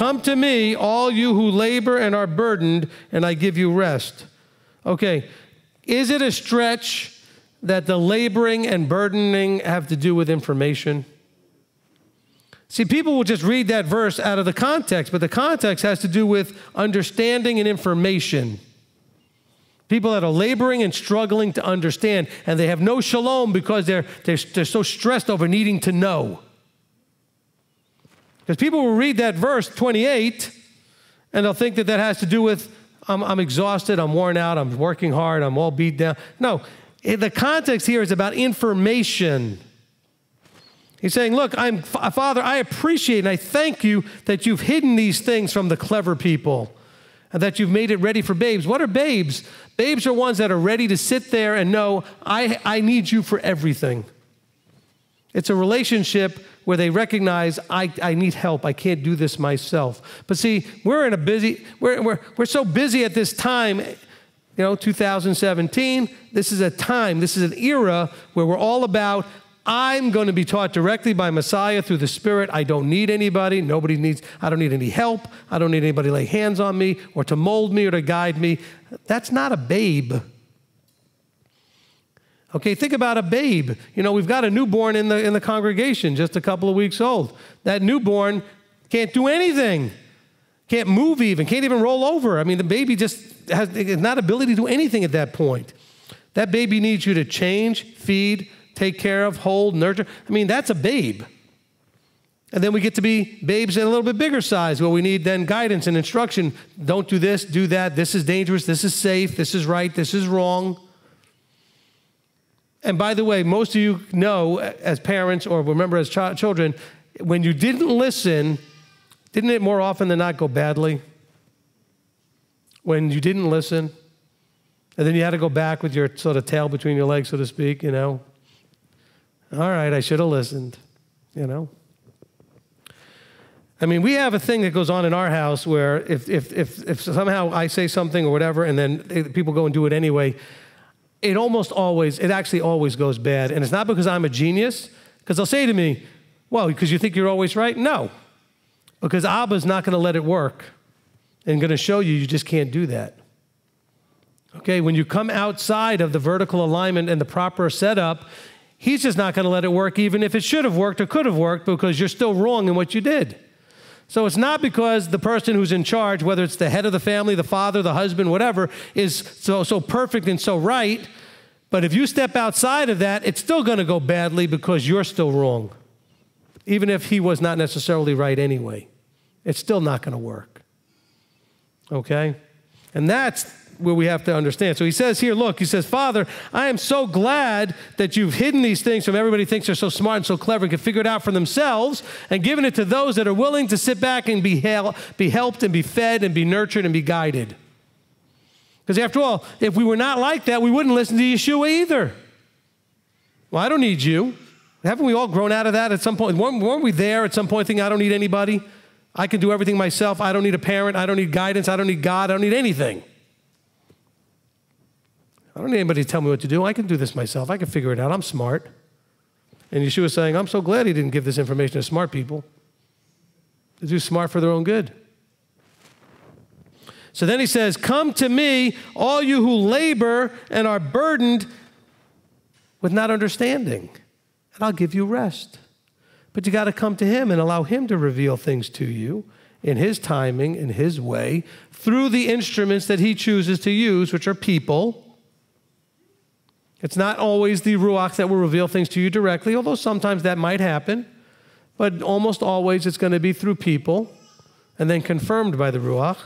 come to me, all you who labor and are burdened, and I give you rest. Okay, is it a stretch that the laboring and burdening have to do with information? See, people will just read that verse out of the context, but the context has to do with understanding and information. People that are laboring and struggling to understand, and they have no shalom because they're so stressed over needing to know. Because people will read that verse 28, and they'll think that that has to do with, I'm exhausted, I'm worn out, I'm working hard, I'm all beat down. No, the context here is about information. He's saying, look, Father, I appreciate and I thank you that you've hidden these things from the clever people and that you've made it ready for babes. What are babes? Babes are ones that are ready to sit there and know, I need you for everything. It's a relationship where they recognize, I need help. I can't do this myself. But see, we're so busy at this time, 2017. This is a time, this is an era where we're all about, I'm going to be taught directly by Messiah through the Spirit. I don't need anybody. I don't need any help. I don't need anybody to lay hands on me or to mold me or to guide me. That's not a babe. Okay, think about a babe. We've got a newborn in the congregation, just a couple of weeks old. That newborn can't do anything. Can't move even, can't even roll over. I mean, the baby just has not ability to do anything at that point. That baby needs you to change, feed, take care of, hold, nurture. I mean, that's a babe. And then we get to be babes in a little bit bigger size where we need then guidance and instruction. Don't do this, do that. This is dangerous. This is safe. This is right. This is wrong. And by the way, most of you know as parents or remember as children, when you didn't listen, didn't it more often than not go badly? When you didn't listen, and then you had to go back with your sort of tail between your legs, so to speak, All right, I should have listened, I mean, we have a thing that goes on in our house where if somehow I say something or whatever, and then people go and do it anyway, it actually always goes bad. And it's not because I'm a genius, because they'll say to me, well, because you think you're always right? No, because Abba's not going to let it work and going to show you just can't do that. Okay, when you come outside of the vertical alignment and the proper setup, he's just not going to let it work even if it should have worked or could have worked because you're still wrong in what you did. So it's not because the person who's in charge, whether it's the head of the family, the father, the husband, whatever, is so perfect and so right. But if you step outside of that, it's still going to go badly because you're still wrong. Even if he was not necessarily right anyway. It's still not going to work. Okay? And that's where we have to understand. So he says here, look, he says, Father, I am so glad that you've hidden these things from everybody who thinks they're so smart and so clever and can figure it out for themselves and given it to those that are willing to sit back and be helped and be fed and be nurtured and be guided. Because after all, if we were not like that, we wouldn't listen to Yeshua either. Well, I don't need you. Haven't we all grown out of that at some point? Weren't we there at some point thinking, I don't need anybody? I can do everything myself. I don't need a parent. I don't need guidance. I don't need God. I don't need anything. I don't need anybody to tell me what to do. I can do this myself. I can figure it out. I'm smart. And Yeshua is saying, I'm so glad he didn't give this information to smart people. They're too smart for their own good. So then he says, come to me, all you who labor and are burdened with not understanding, and I'll give you rest. But you got to come to him and allow him to reveal things to you in his timing, in his way, through the instruments that he chooses to use, which are people. It's not always the Ruach that will reveal things to you directly, although sometimes that might happen. But almost always it's going to be through people and then confirmed by the Ruach.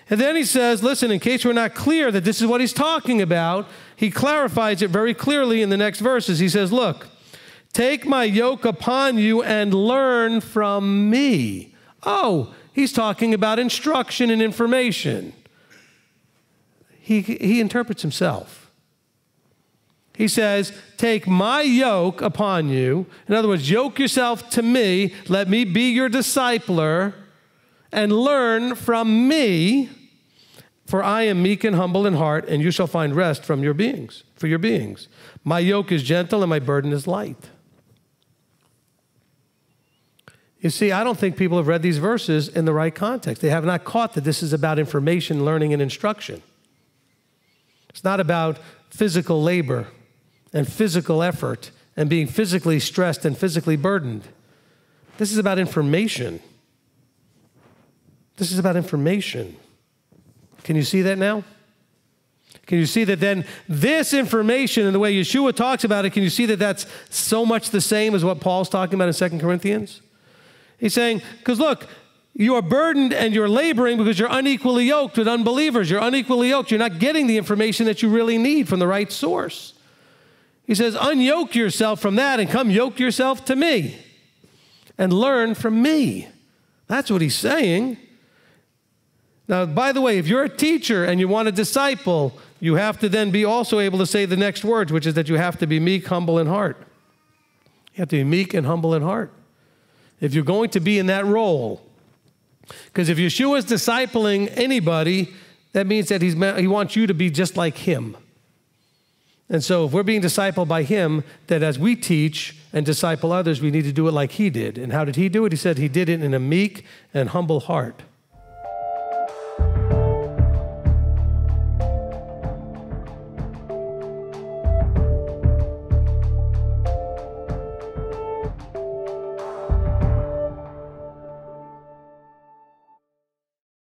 And then he says, listen, in case we're not clear that this is what he's talking about, he clarifies it very clearly in the next verses. He says, look, take my yoke upon you and learn from me. Oh, he's talking about instruction and information. He interprets himself. He says, take my yoke upon you. In other words, yoke yourself to me. Let me be your discipler and learn from me. For I am meek and humble in heart, and you shall find rest from your beings, for your beings. My yoke is gentle and my burden is light. You see, I don't think people have read these verses in the right context. They have not caught that this is about information, learning, and instruction. It's not about physical labor and physical effort and being physically stressed and physically burdened. This is about information. This is about information. Can you see that now? Can you see that then this information and the way Yeshua talks about it, can you see that that's so much the same as what Paul's talking about in 2 Corinthians? He's saying, because look, you are burdened and you're laboring because you're unequally yoked with unbelievers. You're unequally yoked. You're not getting the information that you really need from the right source. He says, unyoke yourself from that and come yoke yourself to me and learn from me. That's what he's saying. Now, by the way, if you're a teacher and you want to disciple, you have to then be also able to say the next words, which is that you have to be meek, humble in heart. You have to be meek and humble in heart. If you're going to be in that role, because if Yeshua is discipling anybody, that means that he wants you to be just like him. And so if we're being discipled by him, that as we teach and disciple others, we need to do it like he did. And how did he do it? He said he did it in a meek and humble heart.